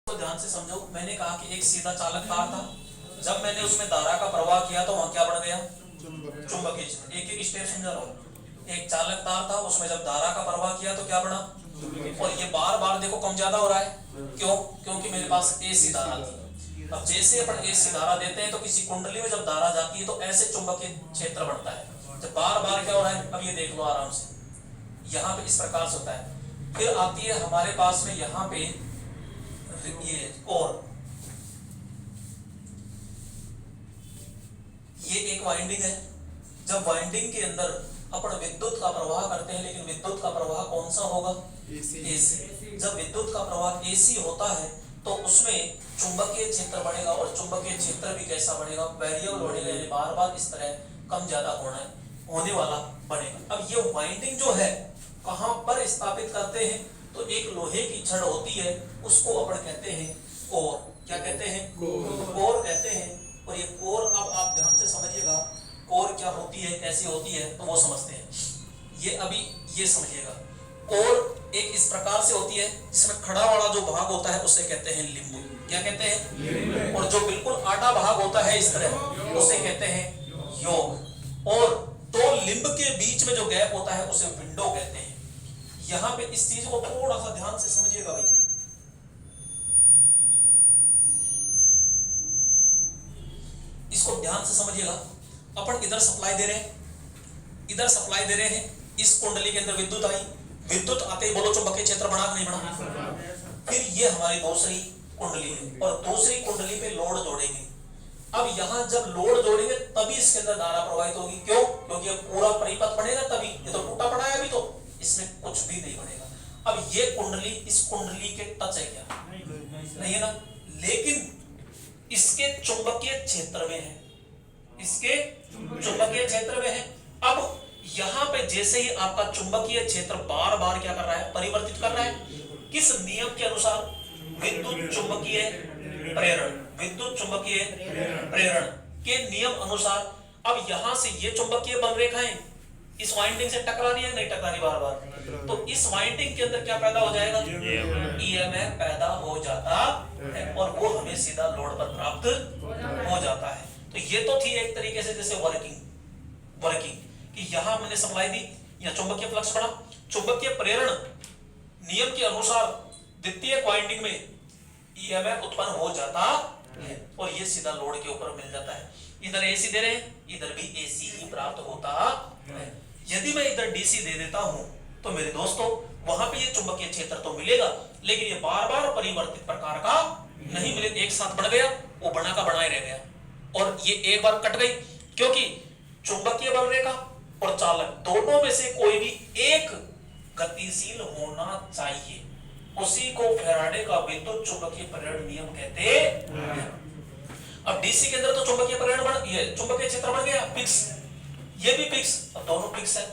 तो ध्यान से समझो, मैंने कहा कि एक सीधा चालक तार था, जब मैंने उसमें धारा का प्रवाह किया तो वहां क्या बन गया? चुंबकीय क्षेत्र। एक एक स्टेप समझा रहा हूं। एक चालक तार था, उसमें जब धारा का प्रवाह किया तो क्या बना? और ये बार बार देखो कम ज्यादा हो रहा है, क्यों? क्योंकि मेरे पास एसी धारा थी। अब जैसे अपन एसी धारा देते हैं तो किसी कुंडली में जब धारा जाती है तो ऐसे चुंबकीय क्षेत्र बनता है। जब बार बार क्या हो रहा है, अब ये देख लो आराम से, यहाँ पे इस प्रकार से होता है। फिर आती है हमारे पास में यहाँ पे ये कोर, ये एक वाइंडिंग है। जब वाइंडिंग के अंदर अपन विद्युत का प्रवाह करते हैं, लेकिन विद्युत का प्रवाह कौन सा होगा? एसी। जब विद्युत का प्रवाह एसी होता है तो उसमें चुंबकीय क्षेत्र बढ़ेगा, और चुंबकीय क्षेत्र भी कैसा बढ़ेगा? वेरिएबल बढ़ेगा, यानी बार बार इस तरह कम ज्यादा होने वाला बनेगा। अब ये वाइंडिंग जो है कहां पर स्थापित करते हैं? तो एक लोहे की छड़ होती है, उसको अपन कहते हैं कोर। क्या कहते हैं? कोर कहते हैं। और ये कोर, अब आप ध्यान से समझिएगा, कोर क्या होती है, कैसी होती है, तो वो समझते हैं। ये अभी ये समझिएगा, कोर एक इस प्रकार से होती है, जिसमें खड़ा वाला जो भाग होता है उसे कहते हैं लिंब। क्या कहते हैं? और जो बिल्कुल आधा भाग होता है इस तरह, उसे कहते हैं योग। और दो लिंब के बीच में जो गैप होता है उसे विंडो कहते हैं। यहां पे इस चीज को थोड़ा सा ध्यान से समझिएगा भाई, इसको ध्यान से समझिएगा। अपन इधर सप्लाई दे रहे हैं, इधर सप्लाई दे रहे हैं, इस कुंडली के अंदर विद्युत आई, विद्युत आते ही बोलो चुंबकीय क्षेत्र बना नहीं बना? फिर ये हमारी दूसरी कुंडली है, और दूसरी कुंडली पे लोड जोड़ेंगे। अब यहां जब लोड जोड़ेंगे तभी इसके अंदर धारा प्रवाहित होगी। क्यों? क्योंकि पूरा परिपथ बनेगा तभी, ये तो टूटा पड़ा है अभी, तो इसमें कुछ भी नहीं बनेगा। अब ये कुंडली इस कुंडली के टच है क्या? नहीं है ना, लेकिन इसके चुंबकीय क्षेत्र में है, इसके चुंबकीय क्षेत्र में है। अब यहां पे जैसे ही आपका चुंबकीय क्षेत्र बार बार क्या कर रहा है? परिवर्तित कर रहा है। किस नियम के अनुसार? विद्युत चुंबकीय प्रेरण, विद्युत चुंबकीय प्रेरण के नियम अनुसार। अब यहां से ये चुंबकीय बल रेखाएं इस वाइंडिंग से टकरा रही है, नहीं टकरा रही बार बार, तो इस वाइंडिंग के अंदर क्या पैदा हो जाएगा? ईएमएफ पैदा हो जाता है, और वो हमें सीधा लोड पर प्राप्त हो जाता है। तो ये तो थी एक तरीके से जैसे वर्किंग कि यहां मैंने सप्लाई दी, या चुंबकीय फ्लक्स बढ़ा, चुंबकीय प्रेरण नियम के अनुसार द्वितीयक वाइंडिंग में ईएमएफ उत्पन्न हो जाता है, और ये सीधा लोड के ऊपर मिल जाता है। इधर एसी दे रहे हैं, इधर भी एसी ही प्राप्त होता है। यदि मैं इधर डीसी दे देता हूं तो मेरे दोस्तों वहां पे ये चुंबकीय क्षेत्र तो मिलेगा, लेकिन ये बार बार परिवर्तित प्रकार का नहीं मिलेगा। एक साथ बढ़ गया, वो बना का बना ही रह गया, और ये एक बार कट गई, क्योंकि चुंबकीय बल रेखा और चालक दोनों में से कोई भी एक गतिशील होना चाहिए। उसी को फैराडे का विद्युत चुंबकीय प्रेरण नियम कहते हैं। अब डीसी के अंदर तो चुंबकीय प्रेरण बन गया, चुंबकीय क्षेत्र बन गया फिक्स, ये भी फिक्स, अब दोनों फिक्स है,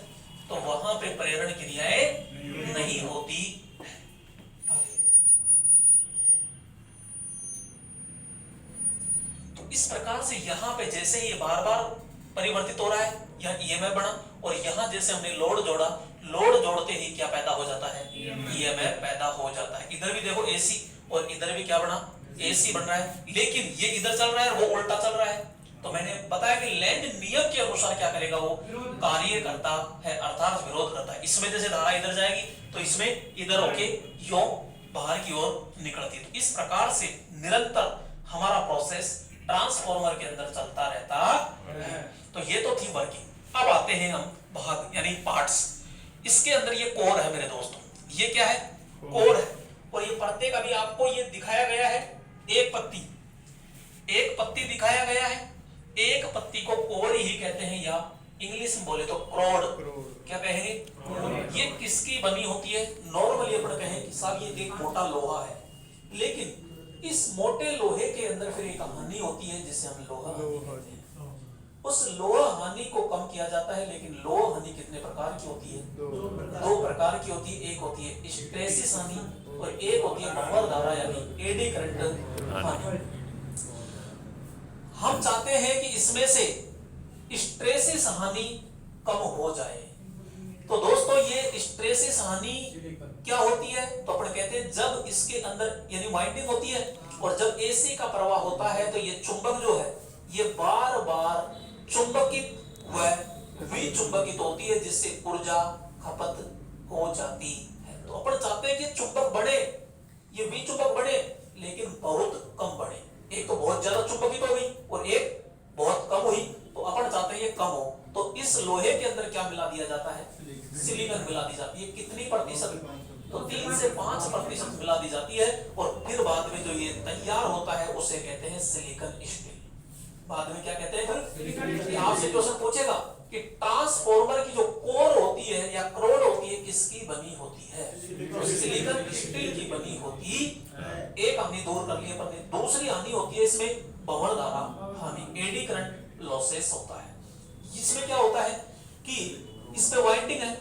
तो वहां पे प्रेरण क्रियाएं नहीं होती। तो इस प्रकार से यहां पे जैसे ही बार बार परिवर्तित हो रहा है, यह ईएमएफ बना, और यहां जैसे हमने लोड जोड़ा, लोड जोड़ते ही क्या पैदा हो जाता है? ईएमएफ पैदा हो जाता है। इधर भी देखो एसी, और इधर भी क्या बना? एसी बन रहा है, लेकिन ये इधर चल रहा है और वो उल्टा चल रहा है। तो मैंने बताया कि लैंड नियम के अनुसार क्या करेगा? वो कार्य करता है, अर्थात विरोध करता है। इसमें जैसे धारा इधर जाएगी तो इसमें इधर होके यो बाहर की ओर निकलती है। तो इस प्रकार से निरंतर हमारा प्रोसेस ट्रांसफॉर्मर के अंदर चलता रहता है। तो ये तो थी वर्किंग। अब आते हैं हम भाग यानी पार्ट्स। इसके अंदर ये कोर है मेरे दोस्तों, ये क्या है? कोर है। और ये प्रत्येक अभी आपको ये दिखाया गया है, एक पत्ती दिखाया गया है। एक पत्ती को कोर ही कहते हैं, या इंग्लिश में बोले तो क्रोड। क्या कहेंगे? ये किसकी बनी होती है? नॉर्मली अपन कहें कि साहब ये एक मोटा लोहा है, लेकिन इस मोटे लोहे के अंदर फिर एक हानि होती है जिसे हम लोहा कहते हैं। उस लोहा हानि को कम किया जाता है, लेकिन लोहा हानि कितने प्रकार की होती है? दो प्रकार की होती है। एक होती है हिस्टैरिसीस हानि, और एक होती है बफर धारा यानी एडी करंट हानि। हम चाहते हैं कि इसमें से हिस्टैरिसीस हानि कम हो जाए, तो दोस्तों ये स्ट्रेसिस हानि क्या होती है, तो अपन कहते हैं जब इसके अंदर यानी वाइंडिंग होती है और जब एसी का प्रवाह होता है तो ये चुंबक जो है ये बार बार चुंबकित व विचुंबकित होती है, जिससे ऊर्जा खपत हो जाती है। तो अपन चाहते हैं कि चुंबक बढ़े, ये विचुंबक बढ़े, लेकिन बहुत कम बढ़े। एक तो बहुत ज्यादा चुंबकित हो गई और एक बहुत कम हुई, तो अपन चाहते हैं ये कम हो। तो इस लोहे के अंदर क्या मिला दिया जाता है, सिलिकॉन मिला दी जाती है। कितनी प्रतिशत, तो 3 से 5% मिला दी जाती है। और फिर बाद में जो ये तैयार होता है उसे कहते हैं सिलिकॉन स्टील। बाद में क्या कहते हैं, फिर आपसे क्वेश्चन पूछेगा कि ट्रांसफॉर्मर की जो कोर होती है या क्रोड होती है किसकी बनी होती है, तो सिलिकॉन स्टील की बनी होती। एक हमने दूर कर लिया, पर दूसरी हानि होती है इसमें भंवर धारा हानि, एडी करंट लॉसेस होता है। इसमें क्या होता है कि इसमें वाइंडिंग है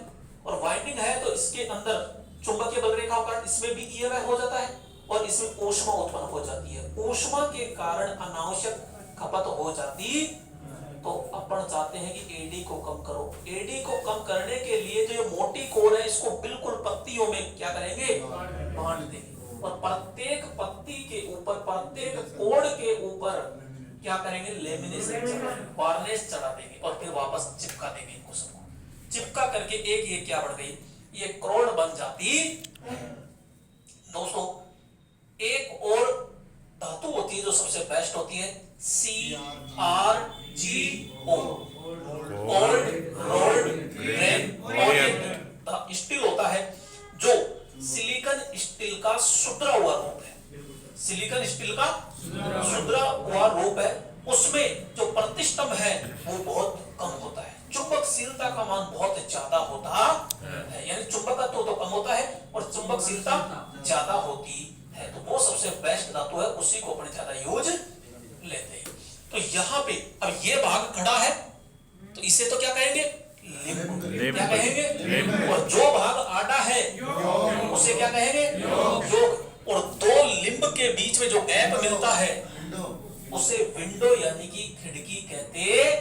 और वाइंडिंग है तो इसके अंदर चुंबकीय बल रेखा का इसमें भी ईएमएफ हो जाता है और इसमें ऊष्मा उत्पन्न हो जाती है। ऊष्मा के कारण अनावश्यक खपत हो जाती, तो अपन चाहते हैं कि एडी को कम करो। एडी को कम करने के लिए जो ये मोटी कोर है इसको बिल्कुल पत्तियों में क्या करेंगे, बांट देंगे और प्रत्येक पत्ती के ऊपर, प्रत्येक कोड के ऊपर क्या करेंगे, लेमिनेशन, वार्निश चढ़ा देंगे और फिर वापस चिपका देंगे। इनको सबको चिपका करके एक ये क्या बढ़ गई, ये क्रोड बन जाती। दोस्तों एक और धातु होती है जो सबसे बेस्ट होती है, CrGO, old rolled grain steel होता है, जो सिलिकॉन स्टील का सुधरा हुआ रूप है। सिलिकॉन स्टील का सुधरा हुआ रूप है, उसमें जो प्रतिष्ठम है वो बहुत कम होता है, चुंबकशीलता का मान बहुत ज्यादा होता है, यानी चुंबकत्व तो कम होता है और चुंबकशीलता ज्यादा होती है। तो वो सबसे बेस्ट धातु है, उसी को अपन ज्यादा यूज लेते हैं। तो यहाँ पे अब ये भाग खड़ा है तो इसे तो क्या कहेंगे, लिंब, क्या कहेंगे, और जो भाग आड़ा है उसे क्या कहेंगे, योग। और दो लिंब के बीच में जो गैप मिलता है उसे विंडो यानी कि खिड़की कहते हैं।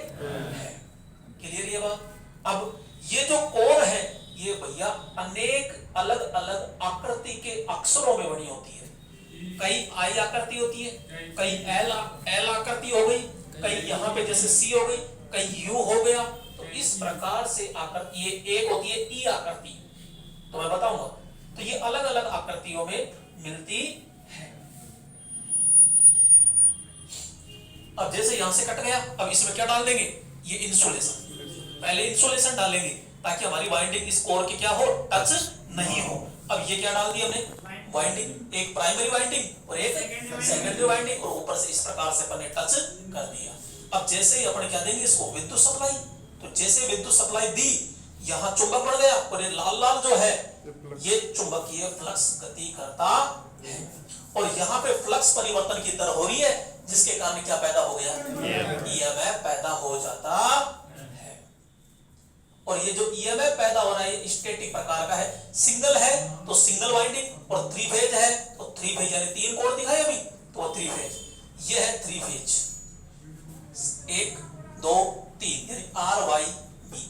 क्लियर ये बात। अब ये जो कोर है ये भैया अनेक अलग अलग आकृति के अक्षरों में बनी होती है। कई आई आकृति होती है, कई एल आकृति हो गई, कई यहाँ पे जैसे सी हो गई, कई यू हो गया। तो इस प्रकार से आकृति, ये एक होती है ई आकृति, तो मैं बताऊंगा। तो ये अलग अलग आकृतियों में मिलती है। अब जैसे यहां से कट गया, अब इसमें क्या डाल देंगे, ये इंसुलेशन। पहले इंसुलेशन डालेंगे ताकि हमारी वाइंडिंग इस कोर के क्या हो, टच नहीं हो। अब ये क्या डाल दिया हमने, वाइंडिंग, एक प्राइमरी वाइंडिंग और एक सेकेंडरी वाइंडिंग, और ऊपर से इस प्रकार से अपन ने टच कर दिया। अब जैसे ही अपन क्या देंगे इसको, विद्युत सप्लाई। तो जैसे विद्युत सप्लाई दी, यहाँ चुंबक बढ़ गया और ये लाल लाल जो है ये चुंबकीय फ्लक्स गति करता है और यहाँ पे फ्लक्स परिवर्तन की दर हो रही है, जिसके कारण क्या पैदा हो गया, ईएमएफ पैदा हो जाता है। और ये जो ईएमएफ पैदा हो रहा है ये स्टैटिक प्रकार का है। सिंगल है तो सिंगल वाइंडिंग, और थ्री फेज है तो थ्री फेज, यानी तीन कोण दिखाए अभी तो थ्री फेज। ये है थ्री फेज, 1 2 3 यानी आर वाई बी।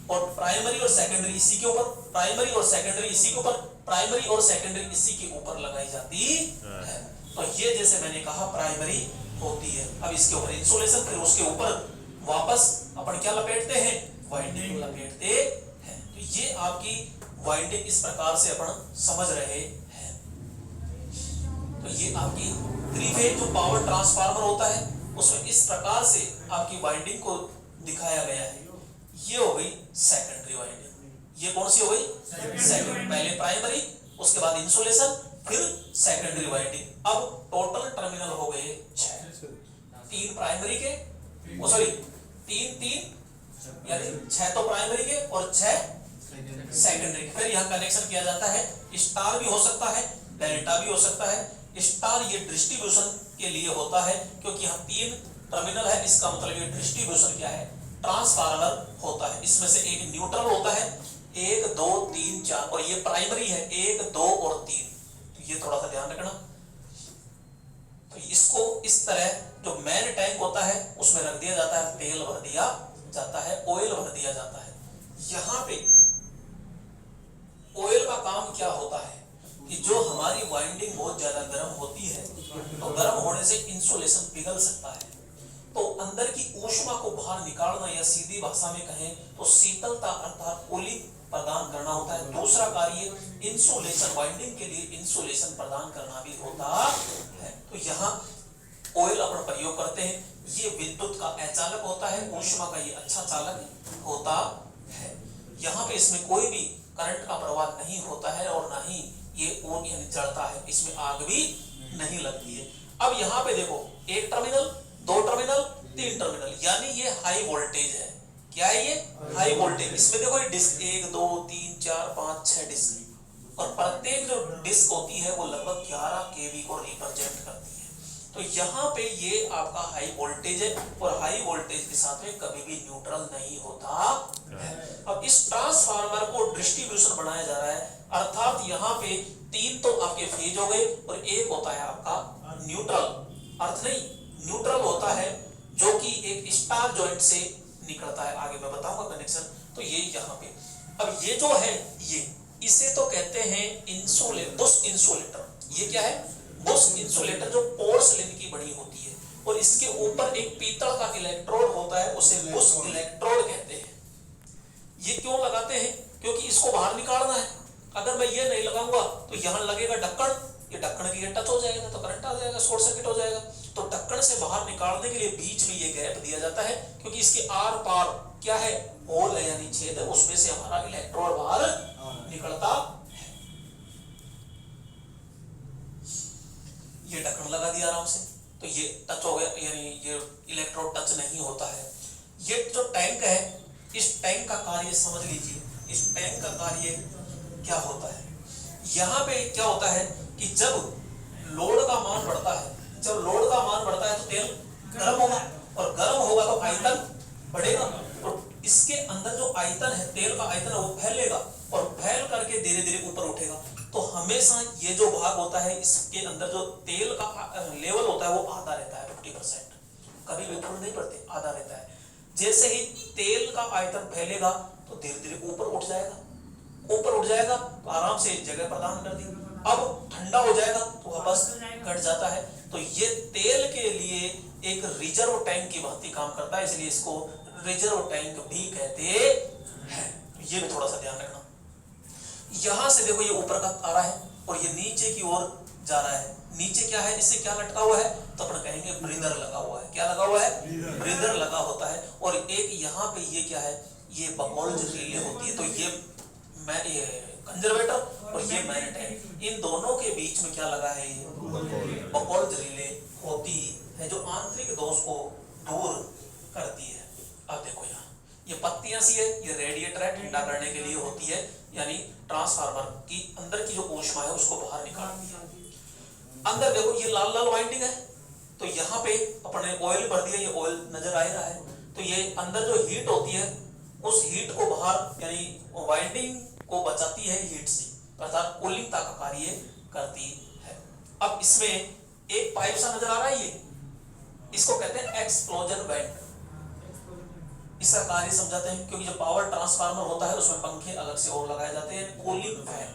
और प्राइमरी और सेकेंडरी इसी के ऊपर, प्राइमरी और सेकेंडरी इसी के ऊपर, प्राइमरी और सेकेंडरी इसी के ऊपर लगाई जाती है। तो ये जैसे मैंने कहा प्राइमरी होती है। अब इसके ऊपर इंसुलेशन, फिर उसके ऊपर वापस अपन क्या लपेटते हैं, वाइंडिंग लपेटते हैं। तो ये आपकी वाइंडिंग इस प्रकार से अपन समझ रहे हैं। तो ये आपकी थ्री फेज जो पावर ट्रांसफार्मर होता है उसमें इस प्रकार से आपकी वाइंडिंग को दिखाया गया है। ये हो गई सेकेंडरी वाइंडिंग। ये कौन सी हो गई, सेकेंडरी। पहले प्राइमरी, उसके बाद इंसुलेशन, फिर सेकेंडरी वाइंडिंग। अब टोटल टर्मिनल हो गए 6, 3 प्राइमरी के, सॉरी 3 यानी 6 तो प्राइमरी के और 6 सेकेंडरी के। फिर यहाँ कनेक्शन किया जाता है, स्टार भी हो सकता है, डेल्टा भी हो सकता है। स्टार ये डिस्ट्रीब्यूशन के लिए होता है, क्योंकि यहाँ 3 टर्मिनल है, इसका मतलब ये डिस्ट्रीब्यूशन क्या है, ट्रांसफार्मर होता है। इसमें से एक न्यूट्रल होता है, 1 2 3 4, और ये प्राइमरी है 1 2 और 3। तो ये थोड़ा सा ध्यान रखना। तो इसको इस तरह जो मेन टैंक होता है उसमें रख दिया जाता है, तेल भर दिया जाता है, ऑयल भर दिया जाता है। यहाँ पे ऑयल का काम क्या होता है कि जो हमारी वाइंडिंग बहुत ज्यादा गर्म होती है तो गर्म होने से इंसुलेशन पिघल सकता है, तो अंदर की ऊष्मा को बाहर निकालना या सीधी भाषा में कहें तो शीतलता अर्थात कूलिंग प्रदान करना होता है। दूसरा कार्य इंसुलेशन, वाइंडिंग के लिए इंसुलेशन प्रदान करना भी होता है। तो यहाँ ऑयल अपन प्रयोग करते हैं, ये विद्युत का अचालक होता है, ऊष्मा का ये अच्छा चालक होता है। यहाँ पे इसमें कोई भी करंट का प्रवाह नहीं होता है और ना ही ये ओर यानी जड़ता है, इसमें आग भी नहीं लगती है। अब यहाँ पे देखो एक टर्मिनल, दो टर्मिनल, तीन टर्मिनल, यानी ये हाई वोल्टेज है। क्या है ये? High voltage. इसमें देखो ये डिस्क 1 2 3 4 5 6 डिस्क, और प्रत्येक जो डिस्क होती है वो लगभग 11 केवी को रिप्रेजेंट करती है। तो यहाँ पे ये आपका हाई वोल्टेज है और हाई वोल्टेज के साथ में कभी भी न्यूट्रल नहीं होता है। अब इस ट्रांसफार्मर को डिस्ट्रीब्यूशन बनाया जा रहा है, अर्थात यहाँ पे 3 तो आपके फेज हो गए और एक होता है आपका न्यूट्रल। अर्थ नहीं, न्यूट्रल होता है जो कि एक स्टार जॉइंट से निकलता है, आगे मैं बताऊंगा कनेक्शन। तो ये यहाँ पे अब ये जो है ये, इसे तो कहते हैं इंसुलेटर, बुश इंसुलेटर। ये क्या है? बुश इंसुलेटर, जो पोर्सलिन की बनी होती है और इसके ऊपर एक पीतल का इलेक्ट्रोड होता है, उसे बुश इलेक्ट्रोड कहते हैं। ये क्यों लगाते हैं? क्योंकि इसको बाहर निकालना है। अगर मैं ये नहीं लगाऊंगा तो यहाँ लगेगा ढक्कन, ये ढक्कन की टच हो जाएगा तो करंट आ जाएगा, शॉर्ट सर्किट हो जाएगा। तो ढक्कन से बाहर निकालने के लिए बीच में ये गैप दिया जाता है, क्योंकि इसके आर पार क्या है? होल है यानी छेद है, उसमें से हमारा इलेक्ट्रोड बाहर निकलता है। ये ढक्कन लगा दिया आराम से, तो ये टच हो गया, यानी ये इलेक्ट्रोड टच नहीं होता है। ये जो टैंक है, इस टैंक का कार्य समझ लीजिए। इस टैंक का कार्य क्या होता है? यहाँ पे क्या होता है कि जब लोड का मान बढ़ता है, जब लोड का मान बढ़ता है तो तेल गर्म होगा, और गर्म होगा तो आयतन बढ़ेगा, और इसके अंदर जो आयतन है, तेल का आयतन है, वो फैलेगा और फैल करके धीरे धीरे ऊपर उठेगा। तो हमेशा ये जो भाग होता है, इसके अंदर जो तेल का लेवल होता है वो आधा रहता है, 50%, कभी भी फुल नहीं पड़ते, आधा रहता है। जैसे ही तेल का आयतन फैलेगा तो धीरे धीरे ऊपर उठ जाएगा, ऊपर उठ जाएगा तो आराम से जगह प्रदान कर दी। अब ठंडा हो जाएगा तो वापस घट जाता है। तो ये तेल के लिए एक रिजर्व टैंक की भांति काम करता है, इसलिए इसको रिजर्व टैंक भी कहते हैं। ये भी थोड़ा सा ध्यान रखना। यहां से देखो ये ऊपर का आ रहा है और ये नीचे की ओर जा रहा है। नीचे क्या है? इससे क्या लटका हुआ है? तो अपन कहेंगे ब्रीदर लगा हुआ है। क्या लगा हुआ है? ब्रीदर लगा होता है। और एक यहाँ पे ये क्या है? ये बकौल्ज रिले होती है। तो ये कंजर्वेटर और ये मैग्नेट है, इन दोनों के बीच में क्या लगा है? ये बकौल्ज रिले होती है जो आंतरिक दोष को दूर करती है। अब देखो यहाँ ये पत्तियां सी है, ये रेडिएटर है, ठंडा करने के लिए होती है, यानी ट्रांसफार्मर की अंदर की जो ऊष्मा है उसको बाहर निकालती है। अंदर देखो ये लाल लाल वाइंडिंग है, तो यहाँ पे अपने ऑयल भर दिया, ये ऑयल नजर आ रहा है। तो ये अंदर जो हीट होती है उस हीट को बाहर यानी वाइंडिंग को बचाती है हीट से, अर्थात कूलिंग का कार्य करती है। अब इसमें एक पाइप सा नजर आ रहा है, ये इसको कहते हैं एक्सप्लोजन वेंट। इसका कार्य समझाते हैं, क्योंकि जो पावर ट्रांसफार्मर होता है उसमें पंखे अलग से और लगाए जाते हैं, कूलिंग फैन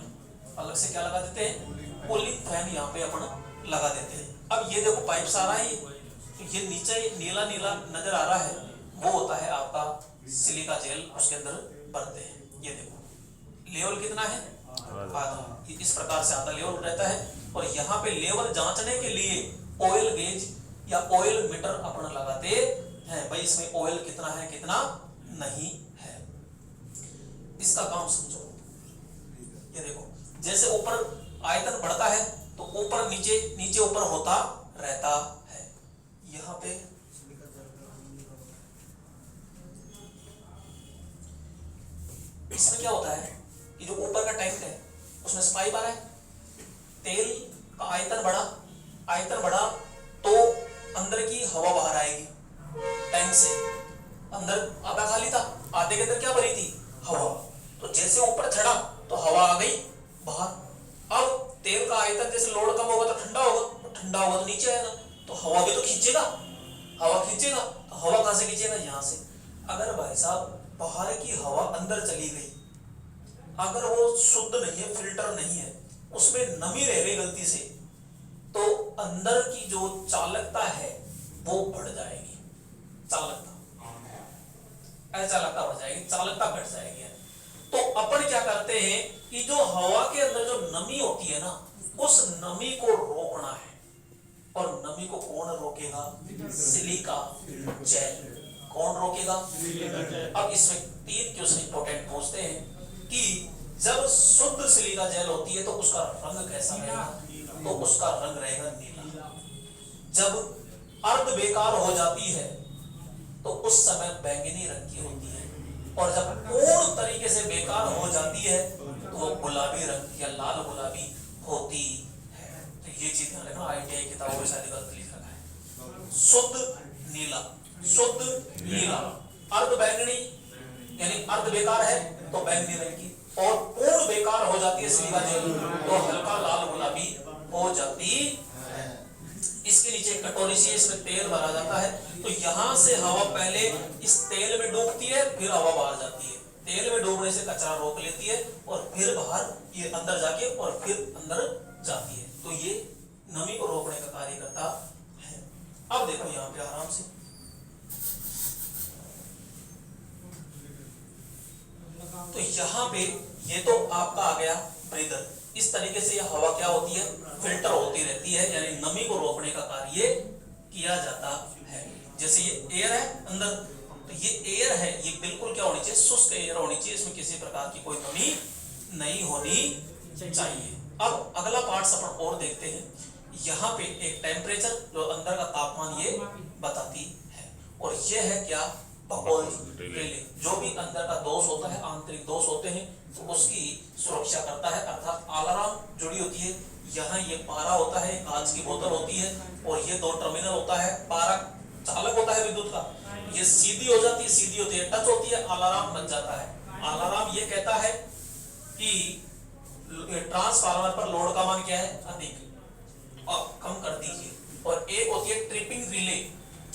अलग से क्या लगा देते हैं? कूलिंग फैन यहाँ पे अपन लगा देते हैं। अब ये देखो पाइप आ रहा है, तो ये नीचे नीला नीला नजर आ रहा है, वो होता है आपका सिलिका जेल, उसके अंदर भरते हैं। ये देखो लेवल कितना है? आधा। इस प्रकार से आधा लेवल रहता है। और यहाँ पे लेवल जांचने के लिए ऑयल गेज या ऑयल मीटर अपन लगाते हैं, भाई इसमें ऑयल कितना है कितना नहीं है। इसका काम समझो। ये देखो जैसे ऊपर आयतन बढ़ता है तो ऊपर नीचे नीचे ऊपर होता रहता है। यहाँ पे इसमें क्या होता है कि जो ऊपर का टैंक है उसमें से पाइप आ रहा है, तेल का आयतन बढ़ा तो अंदर की हवा बाहर आएगी टैंक से। अंदर आधा खाली था, आधे के अंदर क्या भरी थी? हवा। तो जैसे ऊपर चढ़ा तो हवा आ गई बाहर। अब तेल का आयतन जैसे लोड कम होगा तो ठंडा होगा, तो ठंडा होगा तो नीचे आएगा, तो हवा भी तो खींचेगा, हवा खींचेगा। तो हवा कहां से खींचेगा? यहाँ से। अगर भाई साहब बाहर की हवा अंदर चली गई अगर वो शुद्ध नहीं है, फिल्टर नहीं है, उसमें नमी रह गई गलती से, तो अंदर की जो चालकता है वो बढ़ जाएगी, चालकता अचालकता बढ़ जाएगी, चालकता घट जाएगी। तो अपन क्या करते हैं कि जो हवा के अंदर जो नमी होती है ना, उस नमी को रोकना है। और नमी को कौन रोकेगा? Silica gel. कौन रोकेगा? अब इसमें 3 क्वेश्चन इंपॉर्टेंट पूछते हैं कि जब शुद्ध सिलिका जेल होती है तो उसका रंग कैसा रहेगा? तो उसका रंग रहेगा नीला। जब अर्ध बेकार हो जाती है तो उस समय बैंगनी रंग की होती है, और जब पूर्ण तरीके से बेकार हो जाती है तो वो गुलाबी रंग या लाल गुलाबी होती है। तो ये चीज ध्यान रखना, ITI किताबों में शायद गलत लिख रखा है। शुद्ध नीला, शुद्ध नीला, अर्ध बैंगनी यानी अर्ध बेकार है तो बैंगनी रंग की, और पूर्ण बेकार हो जाती है सिलिका जेल तो हल्का लाल गुलाबी हो जाती है। इसके नीचे कटोरी सी, इसमें तेल भरा जाता है, तो यहां से हवा पहले इस तेल में डूबती है, फिर हवा बाहर जाती है। तेल में डूबने से कचरा रोक लेती है और फिर बाहर ये अंदर जाके और फिर अंदर जाती है। तो ये नमी को रोकने का कार्य करता है। अब देखो यहाँ पे आराम से, तो यहाँ पे ये तो आपका आ गया ब्रीदर। इस तरीके से यह हवा क्या होती है? फिल्टर होती रहती है, यानी नमी को रोकने का कार्य किया जाता है। जैसे ये एयर है अंदर, तो ये एयर है, ये बिल्कुल क्या होनी चाहिए? शुष्क एयर होनी चाहिए, इसमें किसी प्रकार की कोई नमी नहीं होनी चाहिए। अब अगला पार्ट अपन और देखते हैं। यहाँ पे एक टेम्परेचर जो अंदर का तापमान ये बताती है, और ये है क्या? Bubbles relay. जो भी अंदर का दोष होता है, आंतरिक दोष होते हैं, तो उसकी सुरक्षा करता है, अर्थात अलार्म जुड़ी होती है। यहाँ ये पारा होता है, कांच की बोतल होती है, और ये 2 टर्मिनल होता है। पारा चालक होता है विद्युत का, ये सीधी हो जाती है, सीधी होती है, टच होती है, अलार्म बन जाता है। अलार्म ये कहता है कि ट्रांसफार्मर पर लोड का मान क्या है? अधिक, और कम कर दीजिए। और एक होती है ट्रिपिंग रिले।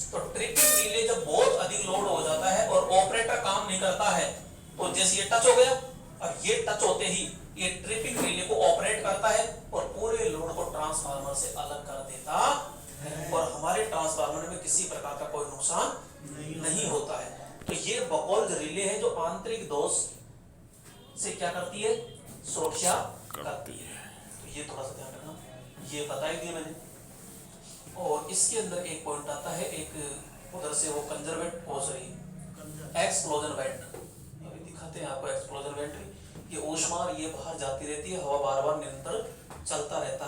तो ट्रिपिंग रिले जब बहुत अधिक लोड हो जाता है और ऑपरेटर काम नहीं करता है, तो जैसे ये टच हो गया, और ये टच होते ही ये ट्रिपिंग रिले को ऑपरेट करता है और पूरे लोड को ट्रांसफार्मर से अलग कर देता है, और हमारे ट्रांसफार्मर में किसी प्रकार का कोई नुकसान नहीं होता है। तो ये बबल्स रिले है जो आंतरिक दोष से क्या करती है? सुरक्षा करती है। तो ये थोड़ा सा ध्यान रखना, ये बता ही दिया मैंने। और इसके अंदर एक पॉइंट आता है, एक उधर से वो कंजर्वेट एक्सप्लोजन वेंट, अभी दिखाते हैं आपको एक्सप्लोजन वेंट। ये ऊष्मा ये बाहर जाती रहती है, हवा बार बार निरंतर चलता रहता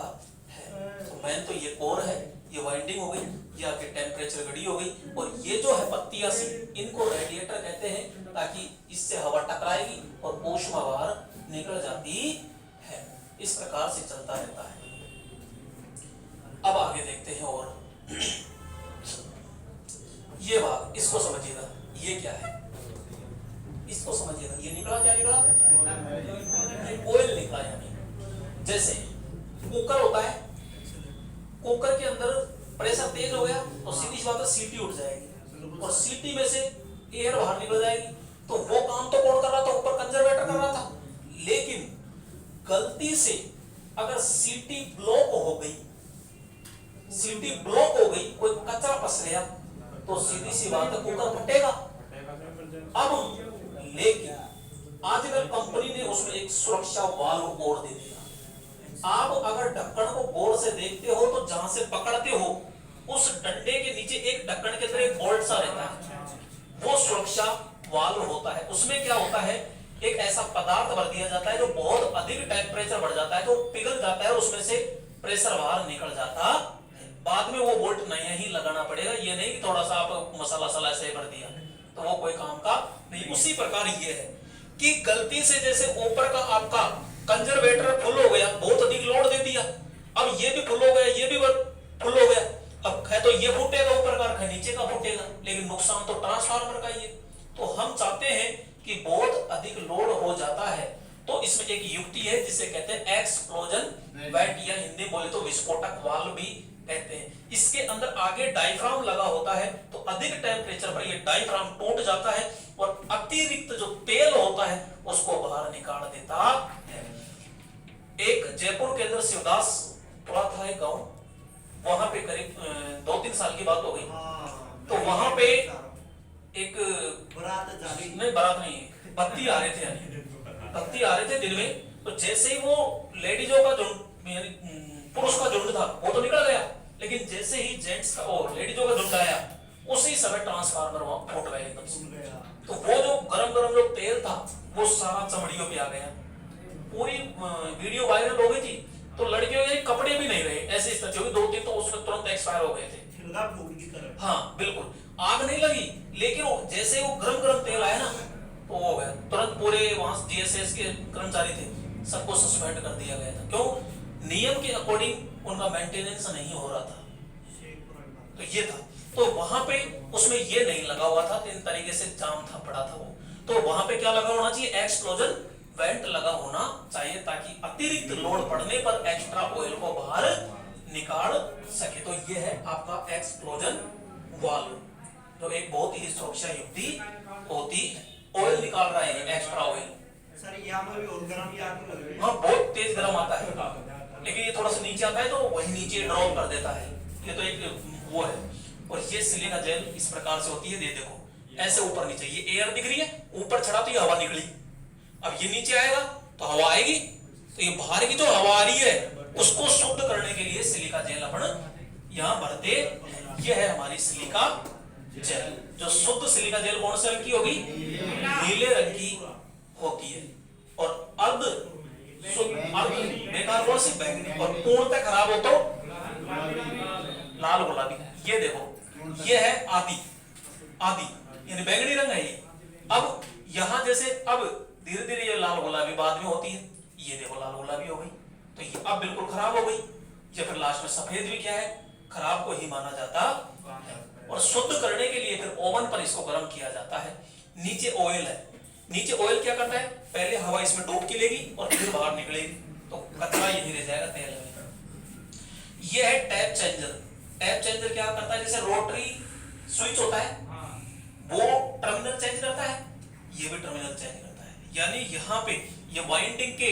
है। तो मेन तो ये कोर है, ये वाइंडिंग हो गई, ये आपकी टेम्परेचर घड़ी हो गई, और ये जो है पत्तियां सी, इनको रेडिएटर कहते हैं, ताकि इससे हवा टकराएगी और ऊष्मा बाहर निकल जाती है। इस प्रकार से चलता रहता है। अब आगे देखते हैं, और ये भाग इसको समझिएगा, ये क्या है इसको समझिएगा। ये निकला, क्या निकला? ऑयल निकला। यानी जैसे कुकर होता है, कुकर के अंदर प्रेशर तेज हो गया तो सीधी सी बात है सीटी उठ जाएगी, और सीटी में से एयर बाहर निकल जाएगी। तो वो काम तो कौन कर रहा था? ऊपर कंजर्वेटर कर रहा था। लेकिन गलती से अगर सीटी ब्लॉक हो गई, सीटी ब्लॉक हो गई, कोई कचरा फंस गया, तो सीधी सी बात है कुकर फटेगा। अब लेकिन आजकल कंपनी ने उसमें एक सुरक्षा वाल्व और दे दिया। आप अगर ढक्कन को गौर से देखते हो तो जहां से पकड़ते हो उस डंडे के नीचे एक ढक्कन के अंदर एक बोल्ट सा रहता है, वो सुरक्षा वाल्व होता है। उसमें क्या होता है? एक ऐसा पदार्थ भर दिया जाता है जो बहुत अधिक टेम्परेचर बढ़ जाता है, तो पिघल जाता है, उसमें से प्रेशर बाहर निकल जाता है। बाद में वो बोल्ट नया ही लगाना पड़ेगा, ये नहीं कि थोड़ा सा आप मसाला ऐसे भर दिया तो वो कोई काम का नहीं। उसी प्रकार ये है कि गलती से जैसे ऊपर का आपका कंजर्वेटर फुल हो गया, बहुत अधिक लोड दे दिया, अब ये भी फुल हो गया, ये भी फुल हो गया, अब है तो ये फूटेगा ऊपर का, नीचे का फूटेगा, लेकिन नुकसान तो ट्रांसफार्मर का ही है। तो हम चाहते हैं कि बहुत अधिक लोड हो जाता है, तो इसमें एक युक्ति है जिसे कहते हैं एक्सप्लोजन वेंट, या हिंदी बोले तो विस्फोटक वाल्व भी कहते हैं। इसके अंदर आगे डायफ्राम लगा होता है, तो अधिक टेम्परेचर पर ये डायफ्राम टूट जाता है और अतिरिक्त जो तेल होता है उसको बाहर निकाल देता जयपुर के अंदर शिवदासपुरा था एक गांव, वहां पे करीब 2-3 साल की बात हो गई। तो वहां पे एक बारात नहीं, बत्ती आ रहे थे, यानी बत्ती आ रहे थे दिन में। तो जैसे ही वो लेडीजों का झुंड, पुरुष का झुंड था वो तो निकल गया, लेकिन जैसे ही जेंट्स का और लेडीजों का झुंड आया उसी समय ट्रांसफार्मर वहां फूट गया एकदम से। तो वो जो गरम गरम जो तेल था वो सारा चमड़ियों पे आ गया। पूरी वीडियो वायरल हो गई थी। तो लड़कियों के कपड़े भी नहीं रहे, ऐसी स्थिति हुई। 2-3 तो उसमें तुरंत एक्सपायर हो गए थे। हाँ बिल्कुल, आग नहीं लगी, लेकिन जैसे वो गरम गरम तेल आया ना तो वो हो गया। तुरंत पूरे वहां जीएसएस के कर्मचारी थे, सबको सस्पेंड कर दिया गया था। क्यों? नियम के अकॉर्डिंग उनका मेंटेनेंस नहीं हो रहा था। तो ये था। तो वहां पे उसमें ये नहीं लगा हुआ था, इन तरीके से जाम था, पड़ा था वो। तो वहां पे क्या लगा होना चाहिए? एक्सप्लोजन वेंट लगा होना चाहिए, ताकि अतिरिक्त लोड पड़ने पर एक्स्ट्रा ऑयल को बाहर निकाल सके। तो ये है आपका एक्सप्लोजन वाल्व, जो एक बहुत ही सुरक्षा युक्ति होती है। ऑयल निकाल रहा है, एक्स्ट्रा ऑयल। सर यहाँ पर भी और गर्म या आग लग रही है? हाँ, बहुत तेज गर्म आता है, लेकिन ये थोड़ा सा नीचे आता है तो वही नीचे ड्रॉप कर देता है। ये तो एक वो है। और ये सिलिका जेल इस प्रकार से होती है, ये देखो ऐसे ऊपर नीचे, ये एयर दिख रही है, ऊपर चढ़ा तो ये हवा निकली। अब ये नीचे आएगा तो हवा आएगी, तो ये बाहर की जो हवा आ रही है उसको शुद्ध करने के लिए सिलिका जेल अपन यहाँ भरते हैं। ये है हमारी सिलिका जेल। जो शुद्ध सिलिका जेल कौन से रंग की होगी? नीले रंग की होती है। और अर्ध बेकार कौन सी? बैंगनी। और पूर्णतः खराब हो तो लाल गुलाबी। ये देखो, ये है आदि, यानी बैंगनी रंग है ये। अब यहां जैसे अब धीरे धीरे ये लाल गुलाबी बाद में होती है, ये देखो लाल गुलाबी हो गई, तो ये अब बिल्कुल खराब हो गई। ये फिर लास्ट में सफेद भी क्या है? खराब को ही माना जाता है। और शुद्ध करने के लिए फिर ओवन पर इसको गर्म किया जाता है। नीचे ऑयल है, नीचे ऑयल क्या करता है? पहले हवा इसमें डूब के लेगी और फिर बाहर निकलेगी, तो कचरा यही रह जाएगा तेल में। ये है टैप चेंजर। टैप चेंजर क्या करता है? जैसे रोटरी स्विच होता है, वो टर्मिनल चेंज करता है, ये भी टर्मिनल चेंज करता है। यानी यहाँ पे ये वाइंडिंग के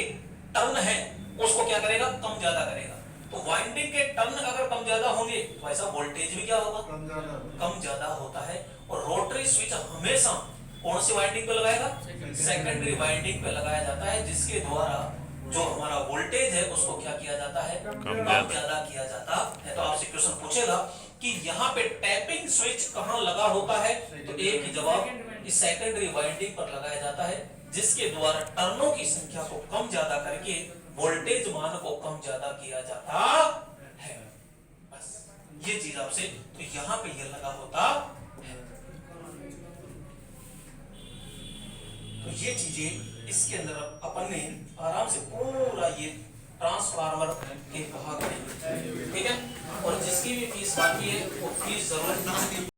टर्न है, उसको क्या करेगा? कम ज्यादा करेगा। तो वाइंडिंग के टर्न अगर कम ज्यादा होंगे तो ऐसा वोल्टेज भी क्या होगा? कम ज्यादा होता है। और रोटरी स्विच हमेशा कौन सी वाइंडिंग पे लगाएगा? सेकेंडरी वाइंडिंग पे लगाया जाता है, जिसके द्वारा जो हमारा वोल्टेज है उसको क्या किया जाता है? कम ज्यादा किया जाता है। तो आपसे क्वेश्चन पूछेगा कि यहाँ पे टैपिंग स्विच कहाँ लगा होता है, तो एक ही जवाब, इस सेकेंडरी वाइंडिंग पर लगाया जाता है, जिसके द्वारा टर्नों की संख्या को कम ज्यादा करके वोल्टेज मान को कम ज्यादा किया जाता है। बस ये चीज आपसे, तो यहाँ पे ये लगा होता है। तो ये चीजें इसके अंदर अपन ने आराम से पूरा ये ट्रांसफार्मर के भाग